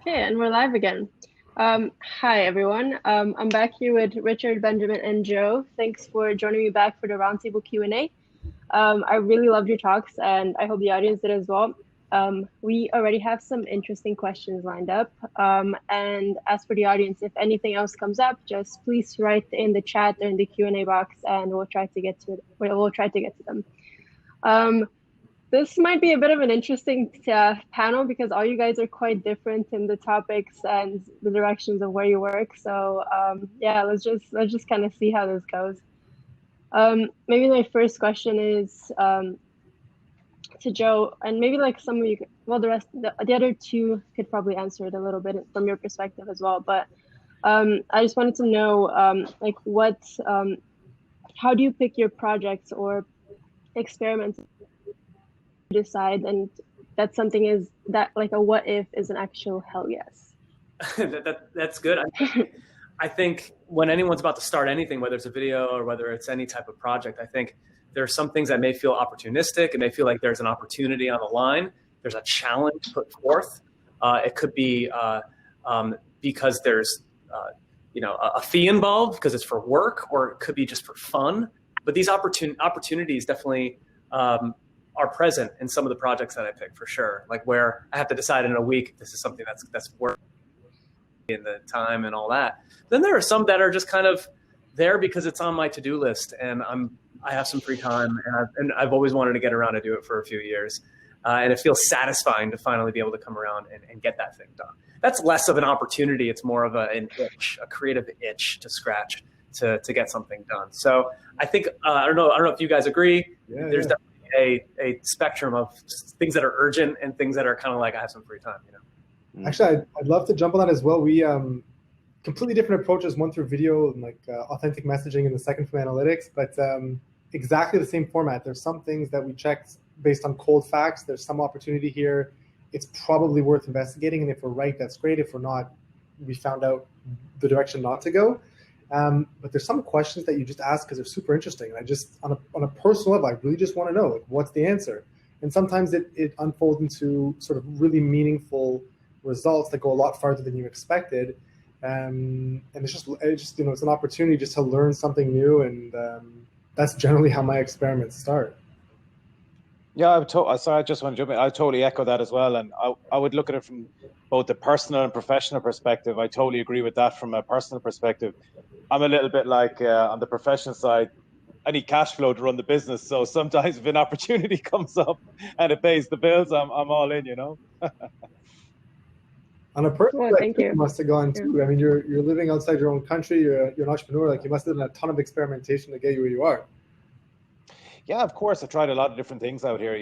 Okay, and we're live again. Hi, everyone. I'm back here with Richard, Benjamin, and Joe. Thanks for joining me back for the roundtable Q&A. I really loved your talks, and I hope the audience did as well. We already have some interesting questions lined up. And as for the audience, if anything else comes up, just please write in the chat or in the Q&A box, and we'll try to get to it. We'll try to get to them. This might be a bit of an interesting panel because all you guys are quite different in the topics and the directions of where you work. So yeah, let's just kind of see how this goes. Maybe my first question is to Joe, and maybe like some of you, well, the other two could probably answer it a little bit from your perspective as well. But I just wanted to know like how do you pick your projects or experiments? Decide, and that's something is that like a what if is an actual hell yes. That's good. I think when anyone's about to start anything, whether it's a video or whether it's any type of project, I think there are some things that may feel opportunistic. It may feel like there's an opportunity on the line. There's a challenge put forth. It could be because there's a fee involved because it's for work, or it could be just for fun. But these opportunities definitely are present in some of the projects that I pick, for sure. Like where I have to decide in a week if this is something that's worth in the time and all that. Then there are some that are just kind of there because it's on my to-do list, and I have some free time, and I've always wanted to get around to do it for a few years, and it feels satisfying to finally be able to come around and get that thing done. That's less of an opportunity; it's more of an itch, a creative itch to scratch to get something done. So I think I don't know if you guys agree. There's definitely a spectrum of things that are urgent and things that are kind of like I have some free time, Actually, I'd love to jump on that as well. We completely different approaches, one through video and like authentic messaging, and the second from analytics, but exactly the same format. There's some things that we checked based on cold facts. There's some opportunity here. It's probably worth investigating, and if we're right, that's great. If we're not, we found out the direction not to go. But there's some questions that you just ask because they're super interesting. And I just, on a personal level, I really just want to know, like, what's the answer? And sometimes it unfolds into sort of really meaningful results that go a lot farther than you expected. And it's just it's an opportunity just to learn something new. And that's generally how my experiments start. Yeah, sorry, I just want to jump in. I totally echo that as well. And I would look at it from both the personal and professional perspective. I totally agree with that from a personal perspective. I'm a little bit like on the professional side, I need cash flow to run the business. So sometimes if an opportunity comes up and it pays the bills, I'm all in, On a personal level, you must have gone too. I mean, you're living outside your own country. You're an entrepreneur. Like, you must have done a ton of experimentation to get you where you are. Yeah, of course. I tried a lot of different things out here,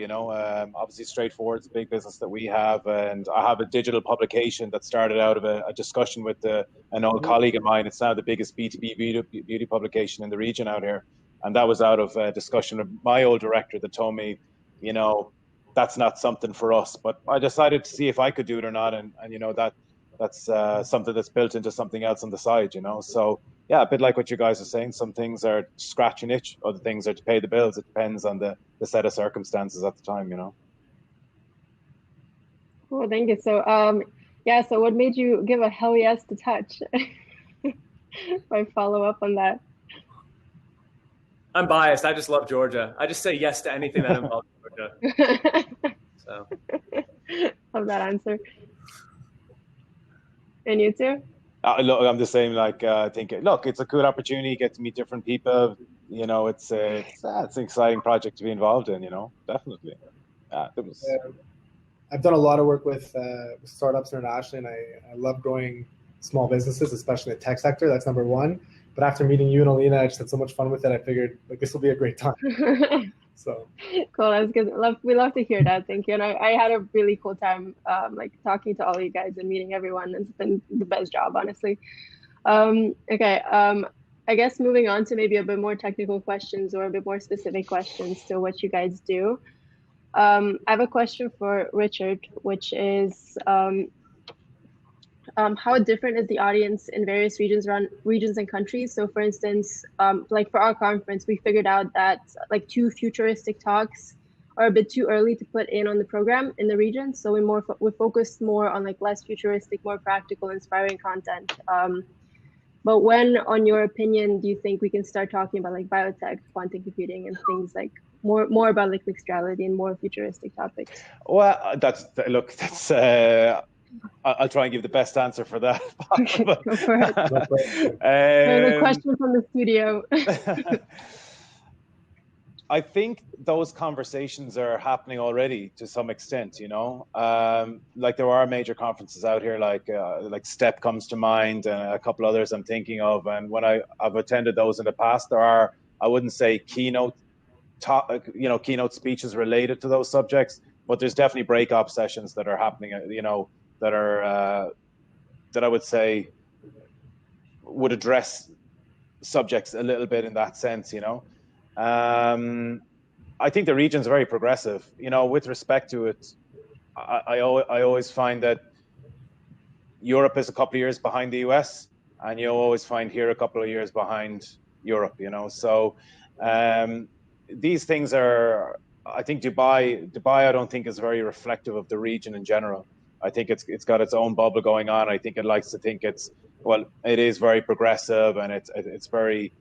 obviously Straightforward is a big business that we have. And I have a digital publication that started out of a discussion with an old colleague of mine. It's now the biggest B2B beauty publication in the region out here. And that was out of a discussion with my old director that told me, that's not something for us. But I decided to see if I could do it or not. And that's something that's built into something else on the side, So yeah, a bit like what you guys are saying. Some things are scratch an itch, other things are to pay the bills. It depends on the set of circumstances at the time, Cool, thank you. So yeah, so what made you give a hell yes to touch? If I follow up on that. I'm biased. I just love Georgia. I just say yes to anything that involves Georgia. So love that answer. And you too? Look, I'm the same. Like, I think, look, it's a cool opportunity. You get to meet different people. It's an exciting project to be involved in. Definitely. I've done a lot of work with startups internationally, and I love growing small businesses, especially in the tech sector. That's number one. But after meeting you and Alina, I just had so much fun with it. I figured like this will be a great time. So cool. That's good. We love to hear that. Thank you. And I had a really cool time like talking to all you guys and meeting everyone. It's been the best job, honestly. Okay. I guess moving on to maybe a bit more technical questions or a bit more specific questions to what you guys do. I have a question for Richard, which is how different is the audience in various regions and countries? So for instance, like for our conference, we figured out that like 2 futuristic talks are a bit too early to put in on the program in the region. So we focused more on like less futuristic, more practical, inspiring content. But when, on your opinion, do you think we can start talking about like biotech, quantum computing, and things like more about like mixed reality and more futuristic topics? Well, that's. I'll try and give the best answer for that. Okay, go for it. The question from the studio. I think those conversations are happening already to some extent, you know. Like there are major conferences out here, like STEP comes to mind, and a couple others I'm thinking of. And when I've attended those in the past, there are, I wouldn't say keynote speeches related to those subjects, but there's definitely breakout sessions that are happening, you know, that are that I would say would address subjects a little bit in that sense, you know. I think the region's very progressive, you know, with respect to it. I always find that Europe is a couple of years behind the US, and you always find here a couple of years behind Europe, you know. So these things are, I think Dubai I don't think is very reflective of the region in general. I think it's got its own bubble going on. I think it likes to think it is very progressive, and it's very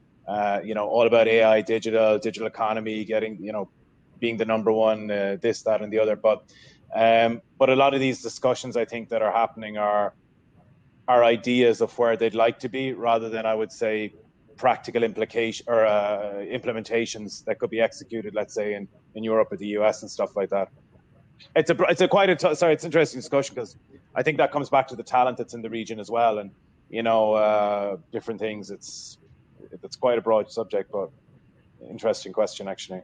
you know, all about AI, digital economy, getting, you know, being the number one, this, that, and the other. But a lot of these discussions, I think, that are happening are ideas of where they'd like to be, rather than, I would say, practical implication or implementations that could be executed, let's say, in Europe or the US and stuff like that. It's an interesting discussion, because I think that comes back to the talent that's in the region as well, and, you know, different things. It's quite a broad subject, but interesting question, actually.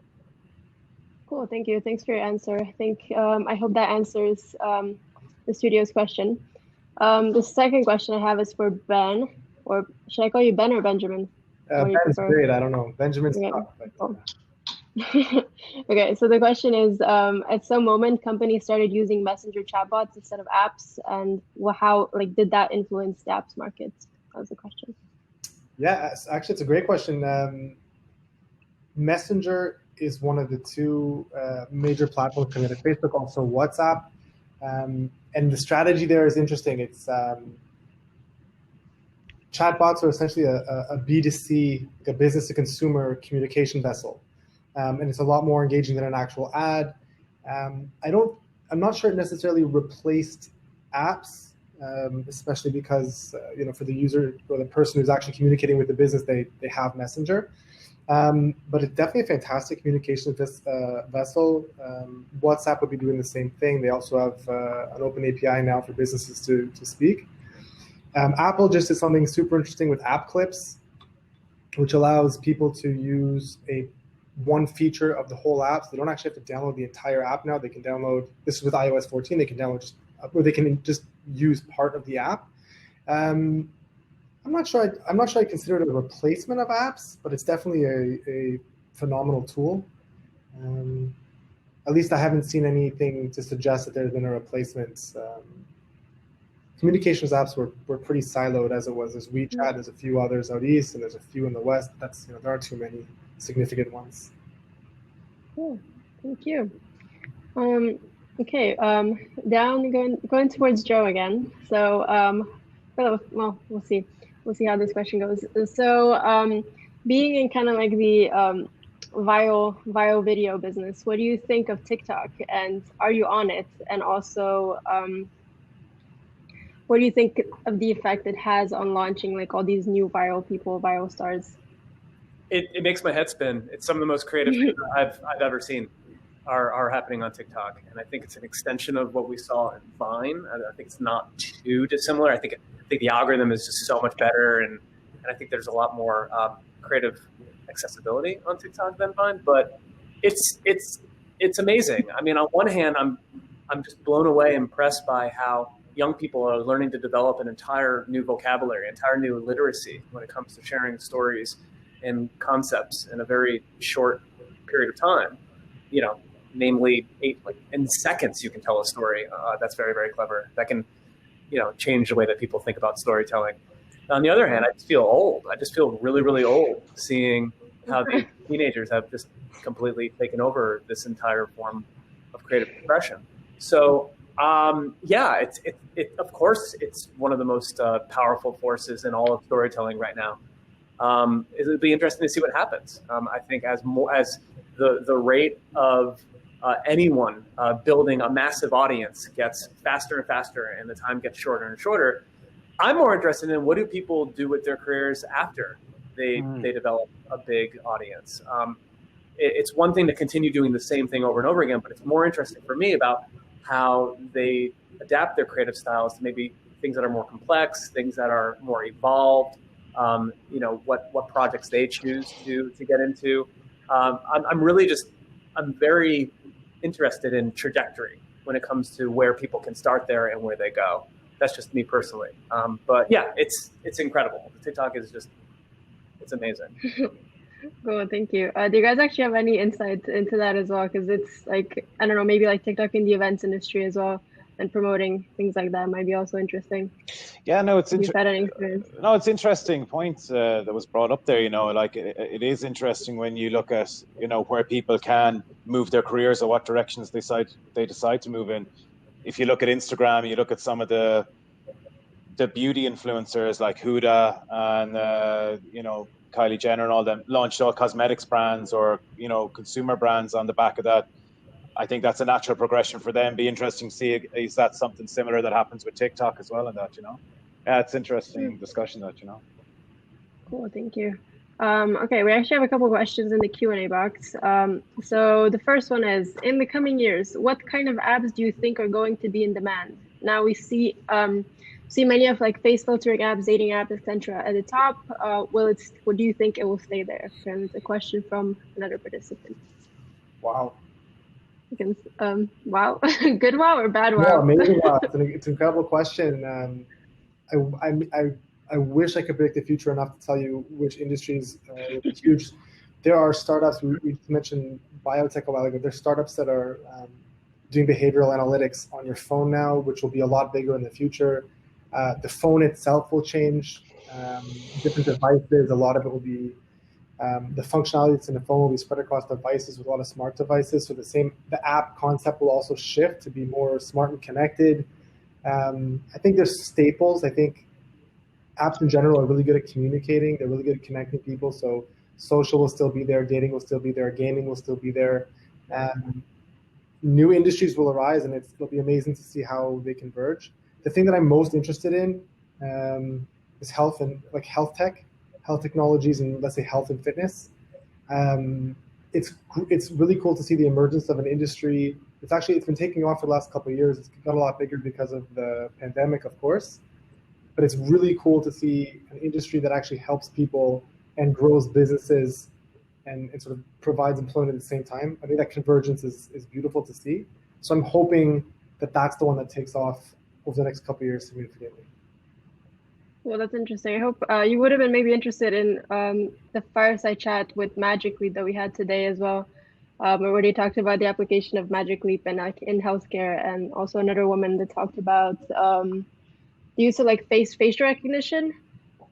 Cool, thank you. Thanks for your answer. I think I hope that answers the studio's question. The second question I have is for Ben, or should I call you Ben or Benjamin? Ben's great. I don't know. Benjamin's okay. tough, but, oh. Okay, so the question is, at some moment companies started using messenger chatbots instead of apps, and how did that influence the apps market? That was the question. Yeah, actually, it's a great question. Messenger is one of the two major platforms coming out of Facebook, also WhatsApp. And the strategy there is interesting. It's chatbots are essentially a B2C, a business to consumer communication vessel. And it's a lot more engaging than an actual ad. I'm not sure it necessarily replaced apps, especially because you know, for the user or the person who's actually communicating with the business, they have Messenger. But it's definitely a fantastic communication vessel. WhatsApp would be doing the same thing. They also have an open API now for businesses to speak. Apple just did something super interesting with app clips, which allows people to use one feature of the whole app. So they don't actually have to download the entire app now. They can download, this is with iOS 14, they can download or they can just use part of the app. I'm not sure I consider it a replacement of apps, but it's definitely a phenomenal tool. At least I haven't seen anything to suggest that there's been a replacement. Communications apps were pretty siloed as it was. There's WeChat, there's a few others out east, and there's a few in the west. That's, you know, there aren't too many significant ones. Cool, thank you. Okay, going towards Joe again. So, well, we'll see. We'll see how this question goes. So, being in kind of like the viral video business, what do you think of TikTok, and are you on it? And also, what do you think of the effect it has on launching like all these new viral people, viral stars? It makes my head spin. It's some of the most creative things I've ever seen are happening on TikTok, and I think it's an extension of what we saw in Vine. I think it's not too dissimilar. I think the algorithm is just so much better, and I think there's a lot more creative accessibility on TikTok than Vine. But it's amazing. I mean, on one hand, I'm just blown away, impressed by how young people are learning to develop an entire new vocabulary, entire new literacy when it comes to sharing stories and concepts in a very short period of time. You know, namely in seconds you can tell a story that's very, very clever, that can, you know, change the way that people think about storytelling. On the other hand, I just feel old. I just feel really, really old seeing how the teenagers have just completely taken over this entire form of creative expression. So yeah, of course, it's one of the most powerful forces in all of storytelling right now. It'll be interesting to see what happens. I think as the rate of anyone building a massive audience gets faster and faster, and the time gets shorter and shorter, I'm more interested in what do people do with their careers after they develop a big audience. It's one thing to continue doing the same thing over and over again, but it's more interesting for me about how they adapt their creative styles to maybe things that are more complex, things that are more evolved, what projects they choose to get into. I'm very interested in trajectory when it comes to where people can start there and where they go. That's just me personally. But yeah, it's incredible. The TikTok is it's amazing. Cool, thank you. Do you guys actually have any insights into that as well? Because it's like, I don't know, maybe like TikTok in the events industry as well, and promoting things like that might be also interesting. Yeah, no, it's interesting point that was brought up there. Like it is interesting when you look at where people can move their careers or what directions they decide to move in. If you look at Instagram, you look at some of the beauty influencers like Huda and Kylie Jenner and all them launched all cosmetics brands or consumer brands on the back of that. I think that's a natural progression for them. Be interesting to see, is that something similar that happens with TikTok as well? And that, yeah, it's interesting discussion that, Cool, thank you. Okay, we actually have a couple questions in the Q&A box. So the first one is, in the coming years, what kind of apps do you think are going to be in demand? Now we see many of like face filtering apps, dating apps, etc. at the top. What do you think it will stay there? And a question from another participant. Wow. Wow. Good wow or bad wow? Yeah, amazing wow. It's an incredible question. I wish I could predict the future enough to tell you which industries will be huge. There are startups, we mentioned biotech a while ago, there's startups that are doing behavioral analytics on your phone now, which will be a lot bigger in the future. The phone itself will change. Different devices, a lot of it will be, the functionality that's in the phone will be spread across devices with a lot of smart devices. So the app concept will also shift to be more smart and connected. I think there's staples. I think apps in general are really good at communicating. They're really good at connecting people. So social will still be there, dating will still be there, gaming will still be there. New industries will arise, and it'll be amazing to see how they converge. The thing that I'm most interested in is health and like health technologies, and let's say health and fitness. It's really cool to see the emergence of an industry. It's been taking off for the last couple of years. It's got a lot bigger because of the pandemic, of course. But it's really cool to see an industry that actually helps people and grows businesses and sort of provides employment at the same time. I think that convergence is beautiful to see. So I'm hoping that that's the one that takes off over the next couple of years significantly. Well, that's interesting. I hope you would have been maybe interested in the fireside chat with Magic Leap that we had today as well. We already talked about the application of Magic Leap in healthcare, and also another woman that talked about the use of like facial recognition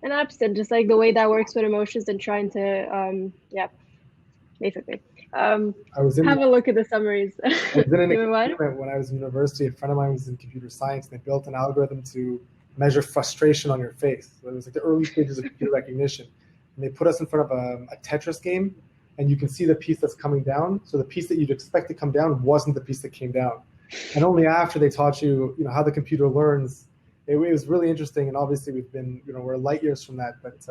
in apps, and just like the way that works with emotions and trying to basically have a look at the summaries. I was in an experiment when I was in university. A friend of mine was in computer science, and they built an algorithm to measure frustration on your face. So it was like the early stages of computer recognition. And they put us in front of a Tetris game, and you can see the piece that's coming down. So the piece that you'd expect to come down wasn't the piece that came down. And only after they taught you, how the computer learns, it was really interesting. And obviously we're light years from that, but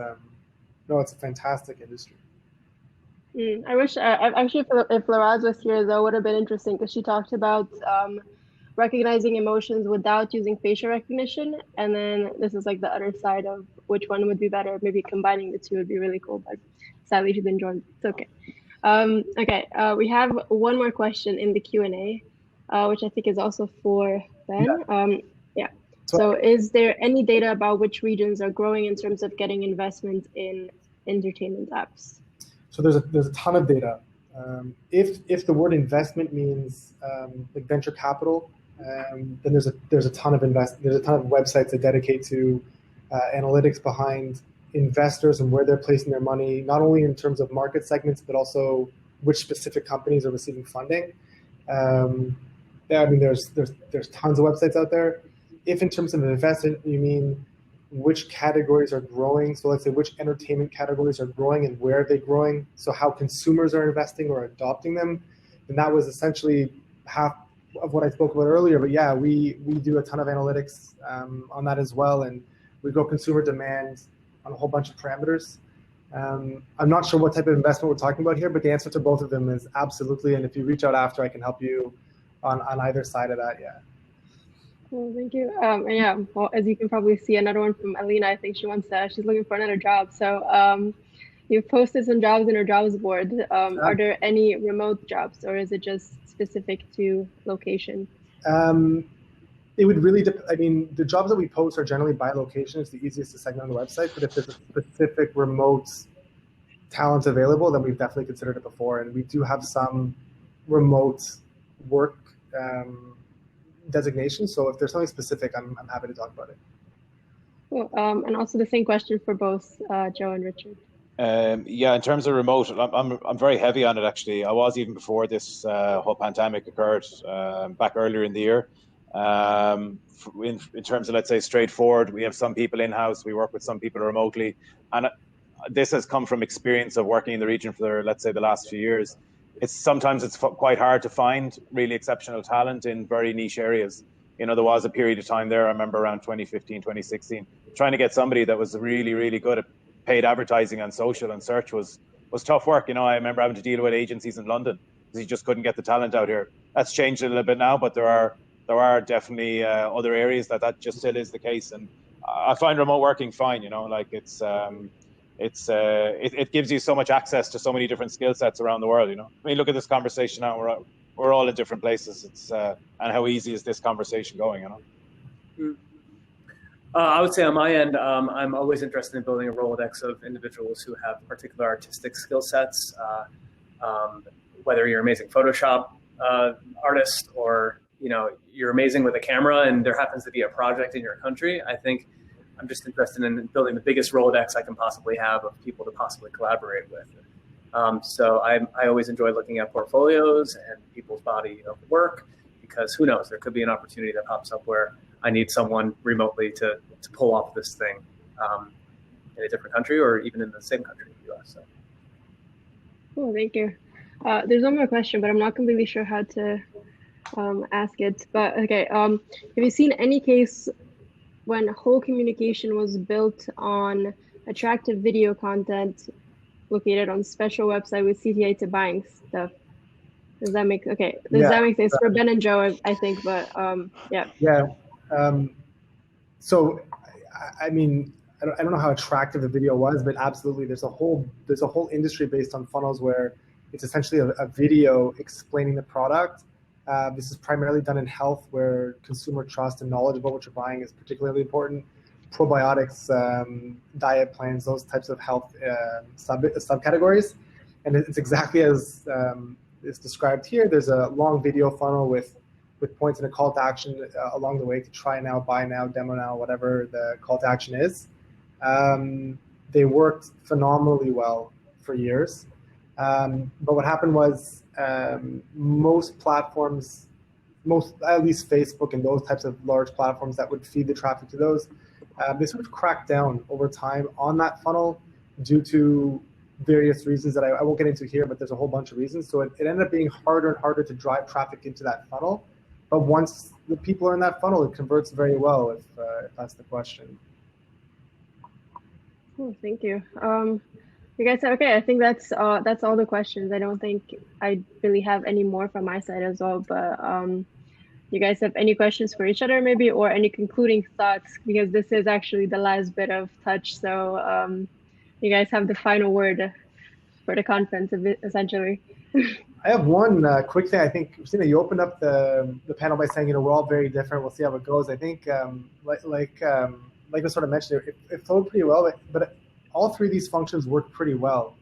no, it's a fantastic industry. I wish, actually, if Laraz was here, that would have been interesting, because she talked about recognizing emotions without using facial recognition. And then this is like the other side of which one would be better. Maybe combining the two would be really cool, but sadly she didn't join. It's okay. We have one more question in the Q&A, which I think is also for Ben. So is there any data about which regions are growing in terms of getting investment in entertainment apps? So there's a ton of data. If the word investment means like venture capital, then there's a ton of websites that dedicate to analytics behind investors and where they're placing their money, not only in terms of market segments, but also which specific companies are receiving funding. Yeah, I mean, there's tons of websites out there. If in terms of investment, you mean which categories are growing, so let's say which entertainment categories are growing and where are they growing, so how consumers are investing or adopting them, and that was essentially half of what I spoke about earlier. But yeah, we do a ton of analytics on that as well, and we go consumer demand on a whole bunch of parameters. I'm not sure what type of investment we're talking about here, but the answer to both of them is absolutely. And if you reach out after, I can help you on either side of that. Yeah. Well, thank you. And yeah, well, as you can probably see, another one from Alina. I think she's looking for another job. So you've posted some jobs in her jobs board. Are there any remote jobs, or is it just specific to location? It would really I mean, the jobs that we post are generally by location. It's the easiest to segment on the website. But if there's a specific remote talent available, then we've definitely considered it before. And we do have some remote work designations. So if there's something specific, I'm happy to talk about it. Cool. And also the same question for both Joe and Richard. Yeah, in terms of remote, I'm very heavy on it, actually. I was even before this whole pandemic occurred back earlier in the year. In terms of, let's say, straightforward, we have some people in-house, we work with some people remotely, and this has come from experience of working in the region for, let's say, the last few years. Sometimes it's quite hard to find really exceptional talent in very niche areas. You know, there was a period of time there, I remember around 2015, 2016, trying to get somebody that was really, really good at paid advertising on social and search was tough work. You know, I remember having to deal with agencies in London because you just couldn't get the talent out here. That's changed a little bit now, but there are definitely other areas that just still is the case. And I find remote working fine. You know, like it gives you so much access to so many different skill sets around the world. You know, I mean, look at this conversation now. We're all in different places. And how easy is this conversation going? You know. Mm. I would say on my end, I'm always interested in building a Rolodex of individuals who have particular artistic skill sets, whether you're an amazing Photoshop artist or, you know, you're amazing with a camera and there happens to be a project in your country. I think I'm just interested in building the biggest Rolodex I can possibly have of people to possibly collaborate with. So I always enjoy looking at portfolios and people's body of work, because who knows, there could be an opportunity that pops up where I need someone remotely to pull off this thing in a different country or even in the same country, the US. So. Cool, thank you. There's one more question, but I'm not completely sure how to ask it. But okay, have you seen any case when whole communication was built on attractive video content located on special website with CTA to buying stuff? Does that make sense for Ben and Joe? I think, but yeah. Yeah. So, I mean, I don't know how attractive the video was, but absolutely, there's a whole industry based on funnels where it's essentially a video explaining the product. This is primarily done in health, where consumer trust and knowledge about what you're buying is particularly important. Probiotics, diet plans, those types of health subcategories, and it's exactly as is described here. There's a long video funnel with points and a call to action along the way to try now, buy now, demo now, whatever the call to action is. They worked phenomenally well for years. But what happened was most platforms, at least Facebook and those types of large platforms that would feed the traffic to those, they sort of cracked down over time on that funnel due to various reasons that I won't get into here, but there's a whole bunch of reasons. So it ended up being harder and harder to drive traffic into that funnel. But once the people are in that funnel, it converts very well, if that's the question. Cool, thank you. You guys said, okay, I think that's all the questions. I don't think I really have any more from my side as well, but you guys have any questions for each other maybe, or any concluding thoughts, because this is actually the last bit of touch. So you guys have the final word for the conference, essentially. I have one quick thing. I think, Kristina, you opened up the panel by saying, we're all very different. We'll see how it goes. I think, like I sort of mentioned, it flowed pretty well, but all three of these functions work pretty well.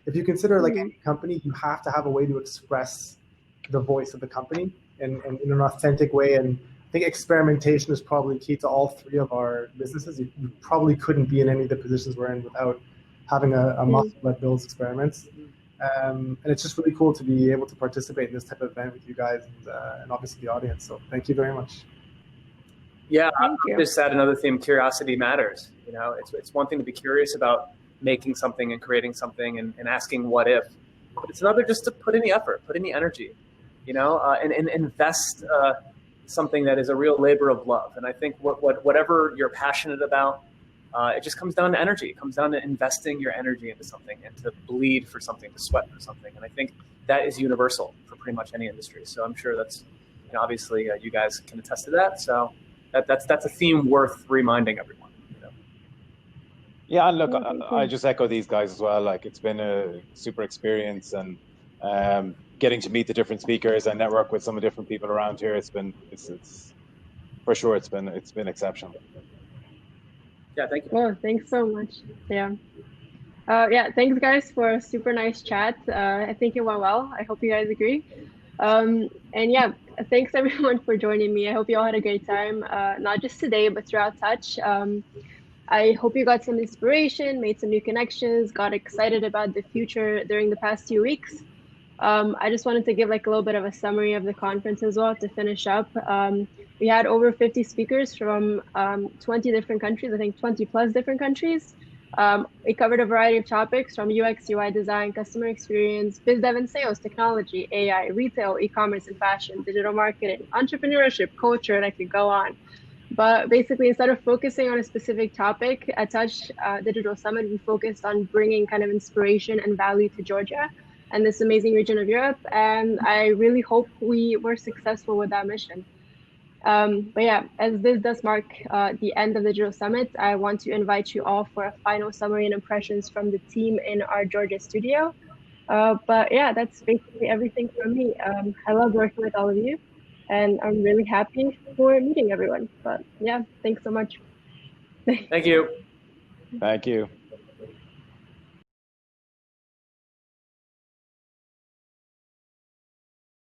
If you consider like any company, you have to have a way to express the voice of the company in an authentic way. And think experimentation is probably key to all three of our businesses. You probably couldn't be in any of the positions we're in without having a muscle that builds experiments. And it's just really cool to be able to participate in this type of event with you guys and obviously the audience. So thank you very much. Yeah, I'll just add another theme: curiosity matters. You know, it's one thing to be curious about making something and creating something and asking what if, but it's another just to put in the effort, put in the energy, you know, and invest something that is a real labor of love. And I think whatever you're passionate about, it just comes down to energy. It comes down to investing your energy into something and to bleed for something, to sweat for something. And I think that is universal for pretty much any industry. So I'm sure that's, you know, obviously you guys can attest to that. So that's a theme worth reminding everyone. You know? Yeah, and look, I just echo these guys as well. Like, it's been a super experience, and getting to meet the different speakers and network with some of the different people around here. It's for sure. It's been exceptional. Yeah, thank you. Well, thanks so much. Yeah. Yeah, thanks guys for a super nice chat. I think it went well. I hope you guys agree. And yeah, thanks everyone for joining me. I hope you all had a great time, not just today, but throughout Touch. I hope you got some inspiration, made some new connections, got excited about the future during the past 2 weeks. I just wanted to give like a little bit of a summary of the conference as well to finish up. We had over 50 speakers from 20 different countries, I think 20 plus different countries. It covered a variety of topics from UX, UI design, customer experience, biz dev and sales, technology, AI, retail, e-commerce and fashion, digital marketing, entrepreneurship, culture, and I could go on. But basically, instead of focusing on a specific topic at Touch Digital Summit, we focused on bringing kind of inspiration and value to Georgia and this amazing region of Europe. And I really hope we were successful with that mission. But yeah, as this does mark the end of the Digital Summit, I want to invite you all for a final summary and impressions from the team in our Georgia studio. But yeah, that's basically everything from me. I love working with all of you, and I'm really happy for meeting everyone. But yeah, thanks so much. Thank you. Thank you.